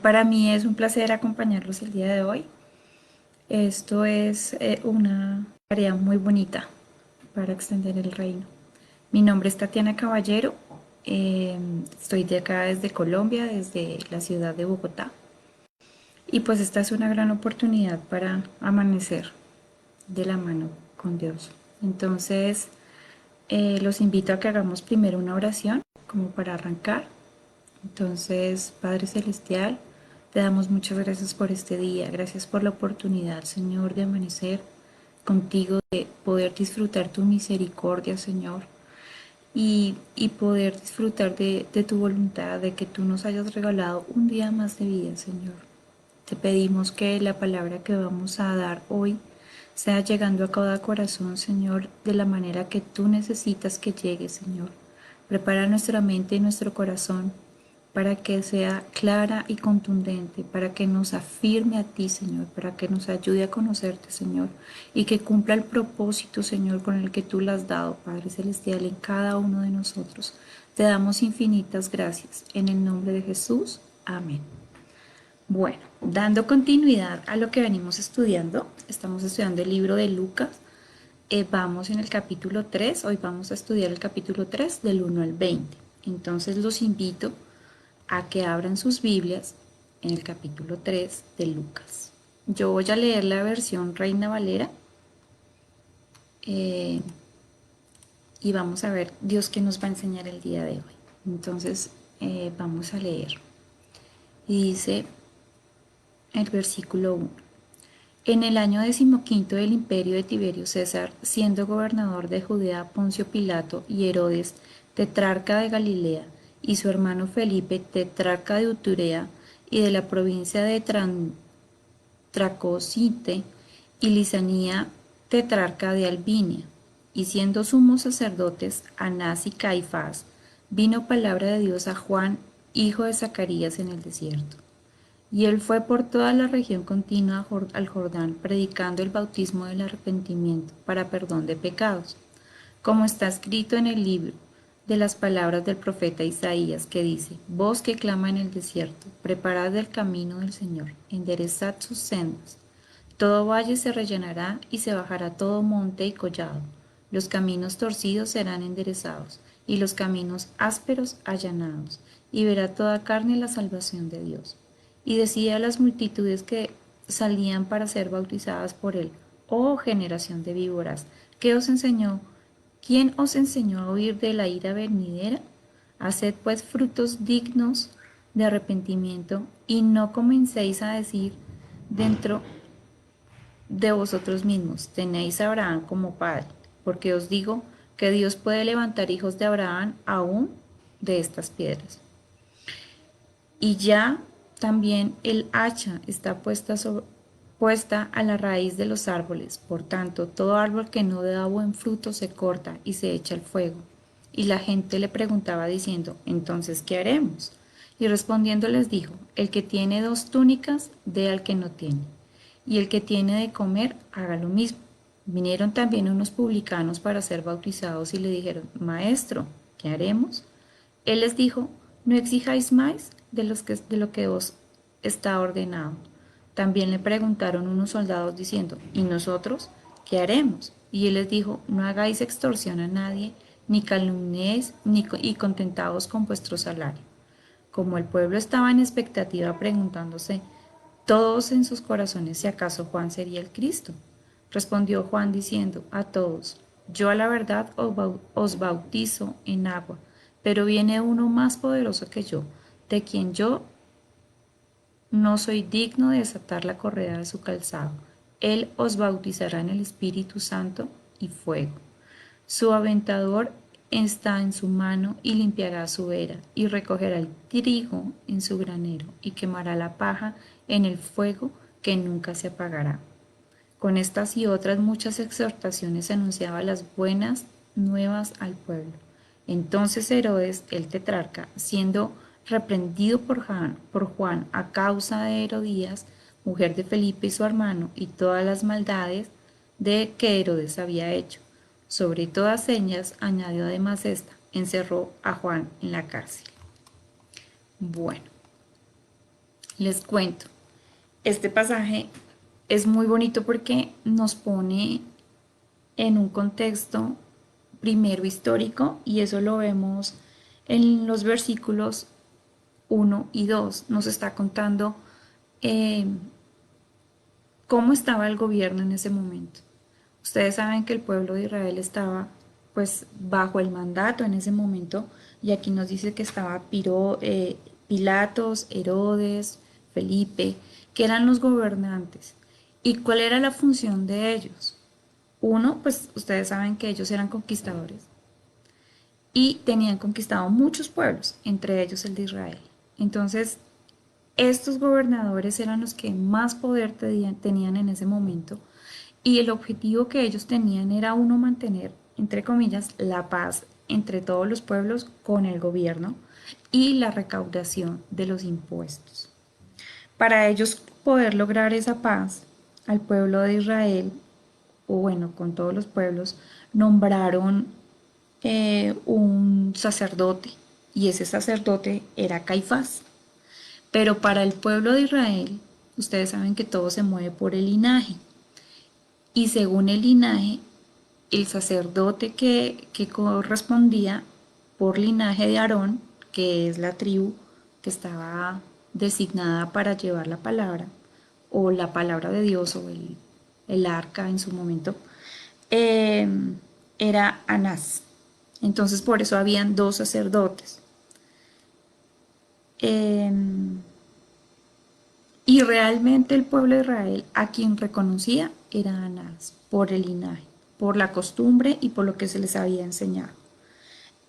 Para mí es un placer acompañarlos el día de hoy. Esto es una tarea muy bonita para extender el reino. Mi nombre es Tatiana Caballero, estoy de acá desde Colombia, desde la ciudad de Bogotá. Y pues esta es una gran oportunidad para amanecer de la mano con Dios. Entonces, los invito a que hagamos primero una oración como para arrancar. Entonces, Padre Celestial, te damos muchas gracias por este día, gracias por la oportunidad, Señor, de amanecer contigo, de poder disfrutar tu misericordia, Señor, y poder disfrutar de tu voluntad, de que tú nos hayas regalado un día más de vida, Señor. Te pedimos que la palabra que vamos a dar hoy sea llegando a cada corazón, Señor, de la manera que tú necesitas que llegue, Señor. Prepara nuestra mente y nuestro corazón para que sea clara y contundente, para que nos afirme a ti, Señor, para que nos ayude a conocerte, Señor, y que cumpla el propósito, Señor, con el que tú le has dado, Padre Celestial, en cada uno de nosotros. Te damos infinitas gracias. En el nombre de Jesús. Amén. Bueno, dando continuidad a lo que venimos estudiando, estamos estudiando el libro de Lucas. Vamos en el capítulo 3. Hoy vamos a estudiar el capítulo 3 del 1 al 20. Entonces los invito a que abran sus Biblias en el capítulo 3 de Lucas. Yo voy a leer la versión Reina Valera eh, y vamos a ver Dios qué nos va a enseñar el día de hoy. Entonces vamos a leer. Y dice el versículo 1. En el año 15 del imperio de Tiberio César, siendo gobernador de Judea Poncio Pilato y Herodes, tetrarca de Galilea, y su hermano Felipe, tetrarca de Uturea y de la provincia de Tracocite, y Lisanía, tetrarca de Albinia, y siendo sumos sacerdotes Anás y Caifás, vino palabra de Dios a Juan, hijo de Zacarías, en el desierto. Y él fue por toda la región continua al Jordán, predicando el bautismo del arrepentimiento para perdón de pecados, como está escrito en el libro de las palabras del profeta Isaías, que dice: Voz que clama en el desierto, preparad el camino del Señor, enderezad sus sendas. Todo valle se rellenará y se bajará todo monte y collado. Los caminos torcidos serán enderezados y los caminos ásperos allanados, y verá toda carne la salvación de Dios. Y decía a las multitudes que salían para ser bautizadas por él: Oh generación de víboras, ¿qué os enseñó? ¿Quién os enseñó a huir de la ira venidera? Haced pues frutos dignos de arrepentimiento, y no comencéis a decir dentro de vosotros mismos: tenéis a Abraham como padre, porque os digo que Dios puede levantar hijos de Abraham aún de estas piedras. Y ya también el hacha está puesta a la raíz de los árboles. Por tanto, todo árbol que no da buen fruto se corta y se echa al fuego. Y la gente le preguntaba diciendo: entonces, ¿qué haremos? Y respondiendo les dijo: el que tiene 2 túnicas, dé al que no tiene, y el que tiene de comer, haga lo mismo. Vinieron también unos publicanos para ser bautizados y le dijeron: Maestro, ¿qué haremos? Él les dijo: no exijáis más de lo que os está ordenado. También le preguntaron unos soldados diciendo: ¿y nosotros qué haremos? Y él les dijo: no hagáis extorsión a nadie, ni calumniéis, y contentaos con vuestro salario. Como el pueblo estaba en expectativa preguntándose todos en sus corazones si acaso Juan sería el Cristo, respondió Juan diciendo a todos: yo a la verdad os bautizo en agua, pero viene uno más poderoso que yo, de quien yo no soy digno de desatar la correa de su calzado. Él os bautizará en el Espíritu Santo y fuego. Su aventador está en su mano, y limpiará su era, y recogerá el trigo en su granero, y quemará la paja en el fuego que nunca se apagará. Con estas y otras muchas exhortaciones anunciaba las buenas nuevas al pueblo. Entonces Herodes, el tetrarca, siendo reprendido por Juan a causa de Herodías, mujer de Felipe y su hermano, y todas las maldades de que Herodes había hecho, sobre todas ellas añadió además esta: encerró a Juan en la cárcel. Bueno, Les cuento. Este pasaje es muy bonito porque nos pone en un contexto primero histórico y eso lo vemos en los versículos 1 y 2. Nos está contando eh, cómo estaba el gobierno en ese momento. Ustedes saben que el pueblo de Israel estaba pues bajo el mandato en ese momento y aquí nos dice que estaba Pilatos, Herodes, Felipe, que eran los gobernantes. ¿Y cuál era la función de ellos? Uno, pues ustedes saben que ellos eran conquistadores y tenían conquistado muchos pueblos, entre ellos el de Israel. Entonces, estos gobernadores eran los que más poder tenían en ese momento y el objetivo que ellos tenían era uno mantener, entre comillas, la paz entre todos los pueblos con el gobierno y la recaudación de los impuestos. Para ellos poder lograr esa paz, al pueblo de Israel, o bueno, con todos los pueblos, nombraron un sacerdote y ese sacerdote era Caifás. Pero para el pueblo de Israel, ustedes saben que todo se mueve por el linaje. Y según el linaje, el sacerdote que correspondía por linaje de Aarón, que es la tribu que estaba designada para llevar la palabra, o la palabra de Dios, o el arca en su momento, eh, era Anás. Entonces por eso habían dos sacerdotes. Eh, y realmente el pueblo de Israel a quien reconocía era Anás, por el linaje, por la costumbre y por lo que se les había enseñado.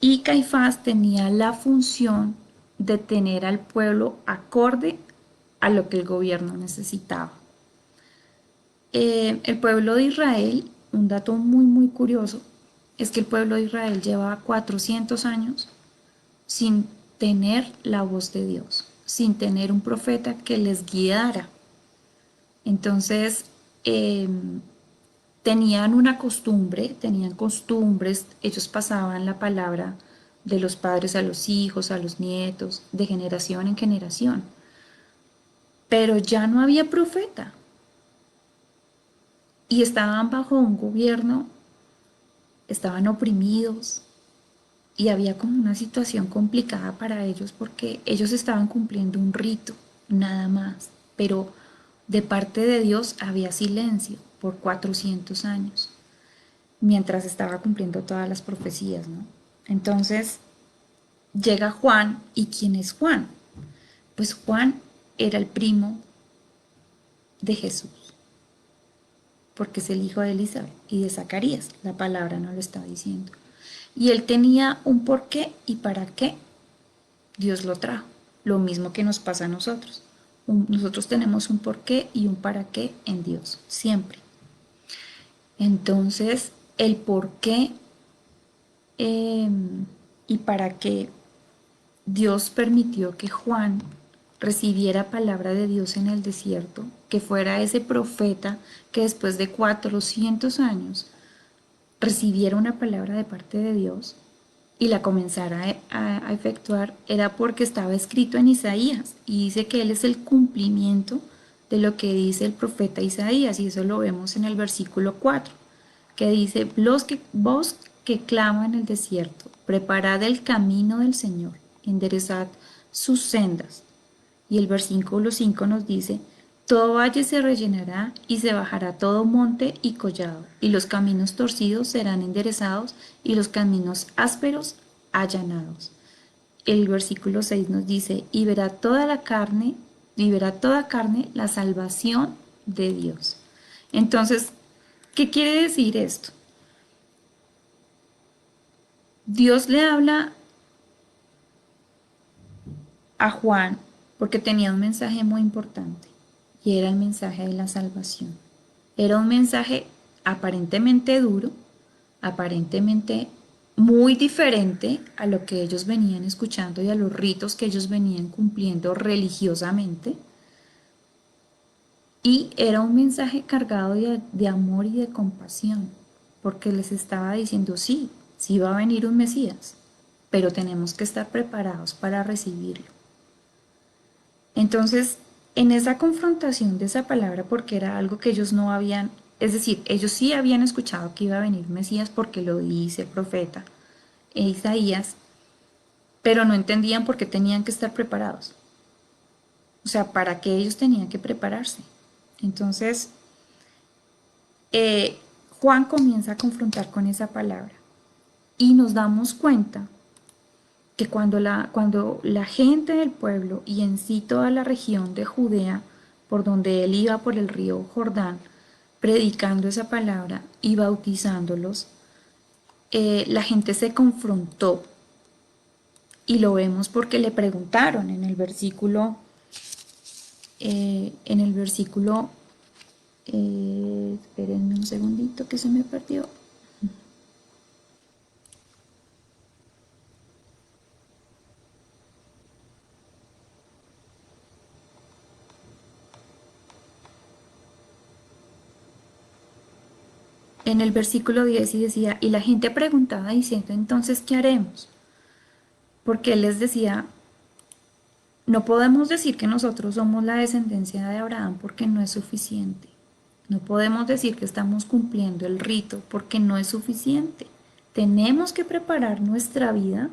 Y Caifás tenía la función de tener al pueblo acorde a lo que el gobierno necesitaba. El pueblo de Israel, un dato muy curioso, es que el pueblo de Israel llevaba 400 años sin tener la voz de Dios, sin tener un profeta que les guiara. Entonces, eh, tenían una costumbre, tenían costumbres, ellos pasaban la palabra de los padres a los hijos, a los nietos, de generación en generación. Pero ya no había profeta y estaban bajo un gobierno, estaban oprimidos y había como una situación complicada para ellos porque ellos estaban cumpliendo un rito, nada más, pero de parte de Dios había silencio por 400 años, mientras estaba cumpliendo todas las profecías, ¿no? Entonces llega Juan, ¿y quién es Juan? Pues Juan era el primo de Jesús, porque es el hijo de Elizabeth y de Zacarías, la palabra no lo está diciendo. Y él tenía un porqué y para qué Dios lo trajo, lo mismo que nos pasa a nosotros. Nosotros tenemos un porqué y un para qué en Dios, siempre. Entonces, el porqué y para qué Dios permitió que Juan recibiera palabra de Dios en el desierto, que fuera ese profeta que después de 400 años recibiera una palabra de parte de Dios y la comenzara a efectuar, era porque estaba escrito en Isaías y dice que Él es el cumplimiento de lo que dice el profeta Isaías y eso lo vemos en el versículo 4 que dice, vos que clama en el desierto, preparad el camino del Señor, enderezad sus sendas. Y el versículo 5 nos dice, todo valle se rellenará y se bajará todo monte y collado, y los caminos torcidos serán enderezados y los caminos ásperos allanados. El versículo 6 nos dice, y verá toda carne la salvación de Dios. Entonces, ¿qué quiere decir esto? Dios le habla a Juan porque tenía un mensaje muy importante y era el mensaje de la salvación. Era un mensaje aparentemente duro, aparentemente muy diferente a lo que ellos venían escuchando y a los ritos que ellos venían cumpliendo religiosamente. Y era un mensaje cargado de amor y de compasión, porque les estaba diciendo, sí, sí va a venir un Mesías, pero tenemos que estar preparados para recibirlo. Entonces, en esa confrontación de esa palabra, porque era algo que ellos no habían, es decir, ellos sí habían escuchado que iba a venir Mesías porque lo dice el profeta Isaías, pero no entendían por qué tenían que estar preparados. O sea, para qué ellos tenían que prepararse. Entonces, Juan comienza a confrontar con esa palabra y nos damos cuenta que cuando la gente del pueblo y en sí toda la región de Judea, por donde él iba por el río Jordán, predicando esa palabra y bautizándolos, la gente se confrontó y lo vemos porque le preguntaron en el versículo, espérenme un segundito que se me perdió. En el versículo 10 y decía, y la gente preguntaba diciendo, entonces, ¿qué haremos? Porque él les decía, no podemos decir que nosotros somos la descendencia de Abraham porque no es suficiente. No podemos decir que estamos cumpliendo el rito porque no es suficiente. Tenemos que preparar nuestra vida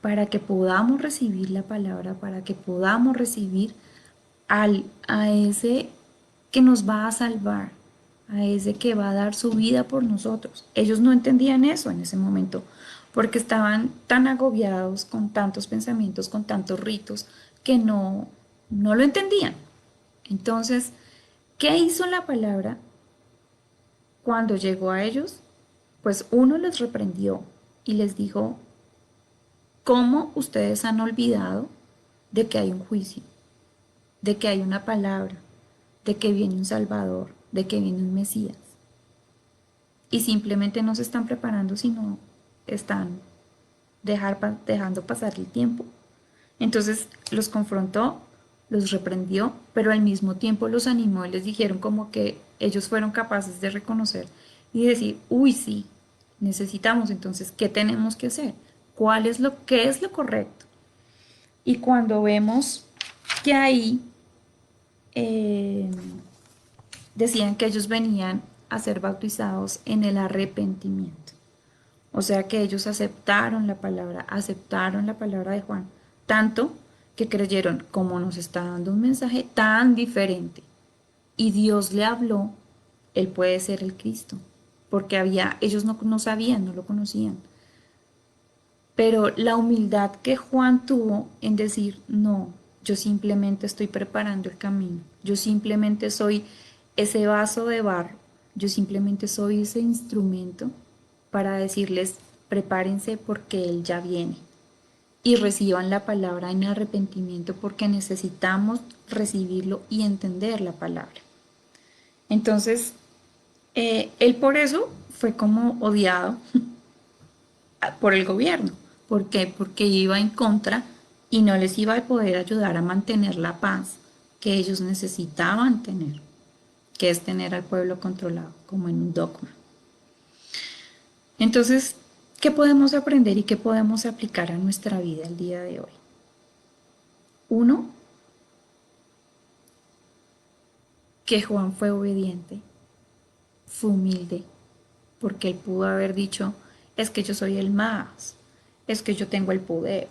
para que podamos recibir la palabra, para que podamos recibir a ese que nos va a salvar, a ese que va a dar su vida por nosotros. Ellos no entendían eso en ese momento, porque estaban tan agobiados con tantos pensamientos, con tantos ritos, que no lo entendían. Entonces, ¿qué hizo la palabra cuando llegó a ellos? Pues uno les reprendió y les dijo, ¿cómo ustedes han olvidado de que hay un juicio, de que hay una palabra, de que viene un Salvador, de que viene un Mesías? Y simplemente no se están preparando, sino están dejando pasar el tiempo. Entonces los confrontó, los reprendió, pero al mismo tiempo los animó y les dijeron como que ellos fueron capaces de reconocer y decir, uy, sí, necesitamos entonces, ¿qué tenemos que hacer? ¿Qué es lo correcto? Y cuando vemos que ahí eh, decían que ellos venían a ser bautizados en el arrepentimiento. O sea que ellos aceptaron la palabra de Juan, tanto que creyeron, como nos está dando un mensaje tan diferente, y Dios le habló, él puede ser el Cristo, porque ellos no sabían, no lo conocían. Pero la humildad que Juan tuvo en decir, no, yo simplemente estoy preparando el camino, yo simplemente soy ese vaso de barro, yo simplemente soy ese instrumento para decirles, prepárense porque Él ya viene y reciban la palabra en arrepentimiento porque necesitamos recibirlo y entender la palabra. Entonces, él por eso fue como odiado por el gobierno. ¿Por qué? Porque iba en contra y no les iba a poder ayudar a mantener la paz que ellos necesitaban tener, que es tener al pueblo controlado, como en un dogma. Entonces, ¿qué podemos aprender y qué podemos aplicar a nuestra vida el día de hoy? Uno, que Juan fue obediente, fue humilde, porque él pudo haber dicho, es que yo soy el más, es que yo tengo el poder,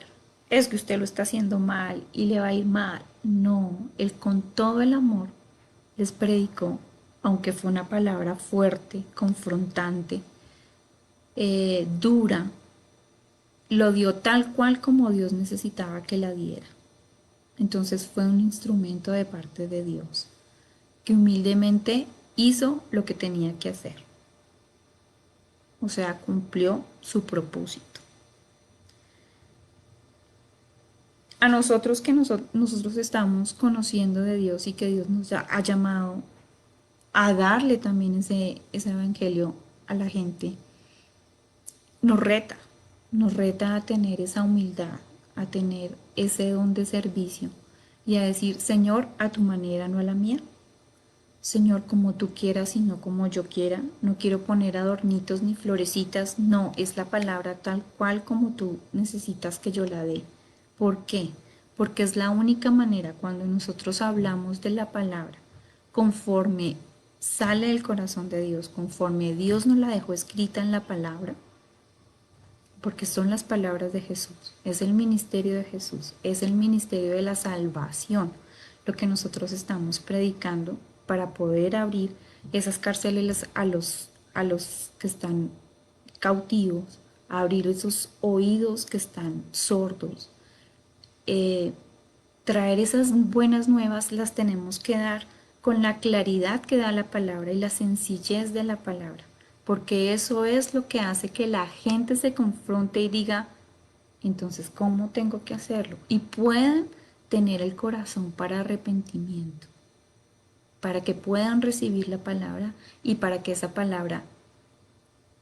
es que usted lo está haciendo mal y le va a ir mal. No, él con todo el amor les predicó, aunque fue una palabra fuerte, confrontante, dura, lo dio tal cual como Dios necesitaba que la diera. Entonces fue un instrumento de parte de Dios, que humildemente hizo lo que tenía que hacer. O sea, cumplió su propósito. A nosotros que nosotros estamos conociendo de Dios y que Dios nos ha llamado a darle también ese evangelio a la gente, nos reta a tener esa humildad, a tener ese don de servicio y a decir, Señor, a tu manera, no a la mía. Señor, como tú quieras y no como yo quiera. No quiero poner adornitos ni florecitas. No, es la palabra tal cual como tú necesitas que yo la dé. ¿Por qué? porque es la única manera cuando nosotros hablamos de la palabra, conforme sale del corazón de Dios, conforme Dios nos la dejó escrita en la palabra, porque son las palabras de Jesús, es el ministerio de Jesús, es el ministerio de la salvación, lo que nosotros estamos predicando para poder abrir esas cárceles a los que están cautivos, a abrir esos oídos que están sordos. Traer esas buenas nuevas las tenemos que dar con la claridad que da la palabra y la sencillez de la palabra, porque eso es lo que hace que la gente se confronte y diga, entonces, ¿cómo tengo que hacerlo? Y puedan tener el corazón para arrepentimiento, para que puedan recibir la palabra y para que esa palabra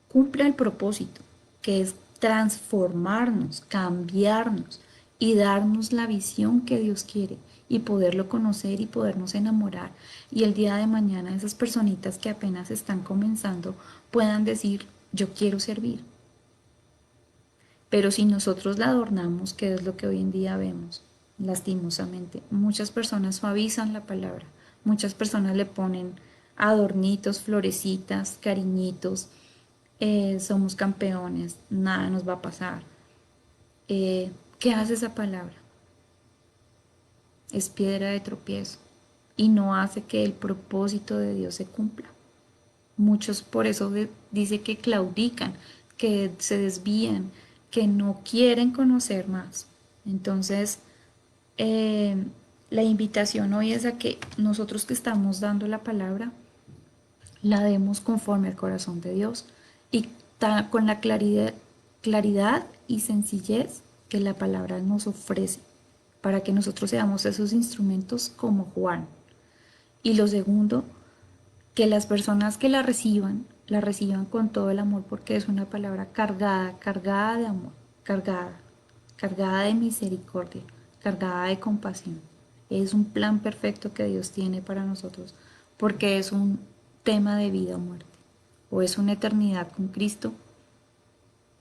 cumpla el propósito, que es transformarnos, cambiarnos y darnos la visión que Dios quiere y poderlo conocer y podernos enamorar. Y el día de mañana esas personitas que apenas están comenzando puedan decir, yo quiero servir. Pero si nosotros la adornamos, que es lo que hoy en día vemos, lastimosamente, muchas personas suavizan la palabra, muchas personas le ponen adornitos, florecitas, cariñitos, somos campeones, nada nos va a pasar. ¿Qué hace esa palabra? Es piedra de tropiezo y no hace que el propósito de Dios se cumpla. Muchos por eso dice que claudican, que se desvían, que no quieren conocer más. Entonces, la invitación hoy es a que nosotros que estamos dando la palabra, la demos conforme al corazón de Dios y con la claridad y sencillez que la palabra nos ofrece, para que nosotros seamos esos instrumentos como Juan. Y lo segundo, que las personas que la reciban con todo el amor, porque es una palabra cargada, cargada de amor, cargada, cargada de misericordia, cargada de compasión. Es un plan perfecto que Dios tiene para nosotros, porque es un tema de vida o muerte, o es una eternidad con Cristo,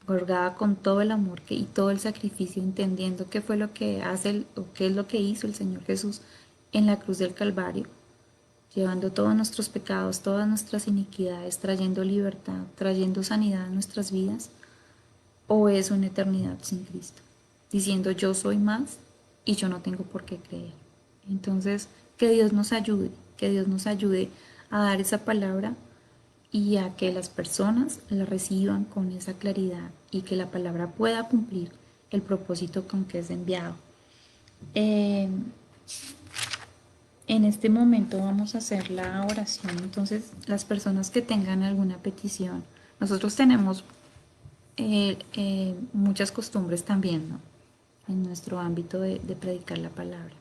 cargada con todo el amor y todo el sacrificio, entendiendo qué fue lo que hace o qué es lo que hizo el Señor Jesús en la cruz del Calvario, llevando todos nuestros pecados, todas nuestras iniquidades, trayendo libertad, trayendo sanidad a nuestras vidas, o es una eternidad sin Cristo, diciendo yo soy más y yo no tengo por qué creer. Entonces, que Dios nos ayude a dar esa palabra y a que las personas la reciban con esa claridad y que la palabra pueda cumplir el propósito con que es enviado. En este momento vamos a hacer la oración. Entonces, las personas que tengan alguna petición, nosotros tenemos muchas costumbres también, ¿no? En nuestro ámbito de predicar la palabra.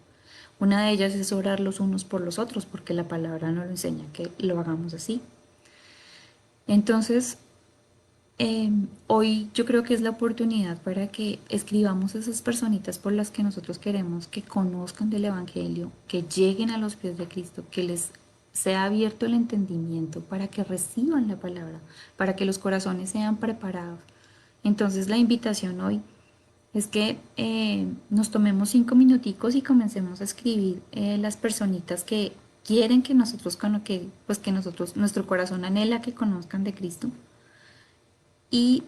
Una de ellas es orar los unos por los otros, porque la palabra nos lo enseña que lo hagamos así. Entonces, hoy yo creo que es la oportunidad para que escribamos esas personitas por las que nosotros queremos que conozcan del Evangelio, que lleguen a los pies de Cristo, que les sea abierto el entendimiento para que reciban la palabra, para que los corazones sean preparados. Entonces la invitación hoy es que nos tomemos 5 minuticos y comencemos a escribir las personitas que quieren que nosotros, pues que nosotros, nuestro corazón anhela que conozcan de Cristo, y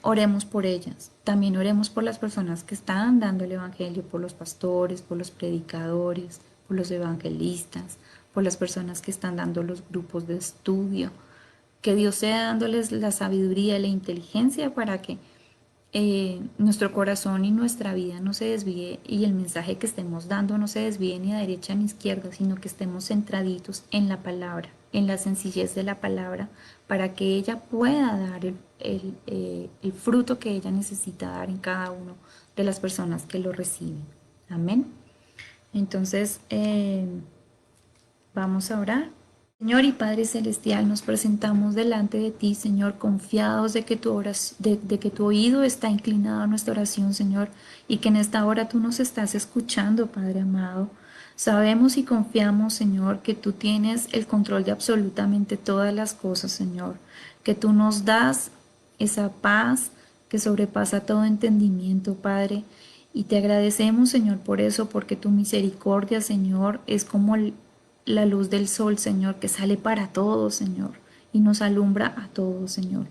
oremos por ellas. También oremos por las personas que están dando el Evangelio, por los pastores, por los predicadores, por los evangelistas, por las personas que están dando los grupos de estudio. Que Dios sea dándoles la sabiduría y la inteligencia para que nuestro corazón y nuestra vida no se desvíe y el mensaje que estemos dando no se desvíe ni a derecha ni a izquierda, sino que estemos centraditos en la palabra, en la sencillez de la palabra, para que ella pueda dar el fruto que ella necesita dar en cada uno de las personas que lo reciben. Amén. Entonces, vamos a orar. Señor y Padre Celestial, nos presentamos delante de ti, Señor, confiados de que de que tu oído está inclinado a nuestra oración, Señor, y que en esta hora tú nos estás escuchando, Padre amado. Sabemos y confiamos, Señor, que tú tienes el control de absolutamente todas las cosas, Señor, que tú nos das esa paz que sobrepasa todo entendimiento, Padre, Y te agradecemos, Señor, por eso, porque tu misericordia, Señor, es como la luz del sol, Señor, que sale para todos, Señor, y nos alumbra a todos, Señor.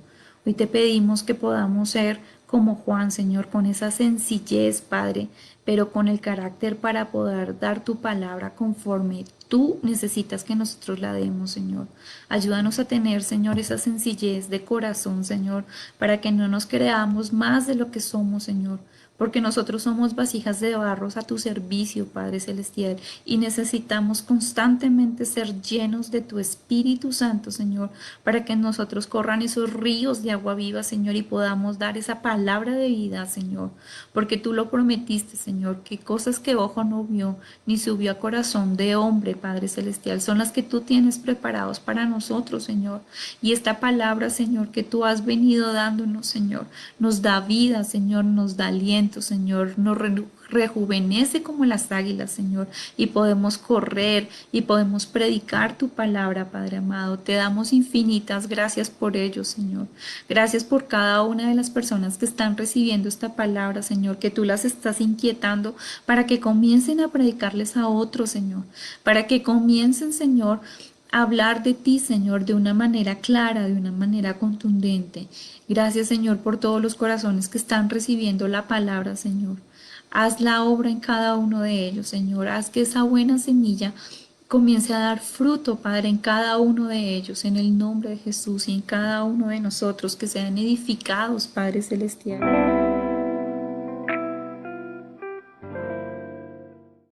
Hoy te pedimos que podamos ser como Juan, Señor, con esa sencillez, Padre, pero con el carácter para poder dar tu palabra conforme tú necesitas que nosotros la demos, Señor. Ayúdanos a tener, Señor, esa sencillez de corazón, Señor, para que no nos creamos más de lo que somos, Señor, porque nosotros somos vasijas de barros a tu servicio, Padre Celestial, y necesitamos constantemente ser llenos de tu Espíritu Santo, Señor, para que en nosotros corran esos ríos de agua viva, Señor, y podamos dar esa palabra de vida, Señor, porque tú lo prometiste, Señor, que cosas que ojo no vio, ni subió a corazón de hombre, Padre Celestial, son las que tú tienes preparados para nosotros, Señor. Y esta palabra, Señor, que tú has venido dándonos, Señor, nos da vida, Señor, nos da aliento, Señor, nos rejuvenece como las águilas, Señor, y podemos correr y podemos predicar tu palabra, Padre amado. Te damos infinitas gracias por ello, Señor. Gracias por cada una de las personas que están recibiendo esta palabra, Señor, que tú las estás inquietando para que comiencen a predicarles a otros, Señor, para que comiencen, Señor, a hablar de ti, Señor, de una manera clara, de una manera contundente. Gracias, Señor, por todos los corazones que están recibiendo la palabra, Señor. Haz la obra en cada uno de ellos, Señor. Haz que esa buena semilla comience a dar fruto, Padre, en cada uno de ellos, en el nombre de Jesús y en cada uno de nosotros, que sean edificados, Padre Celestial.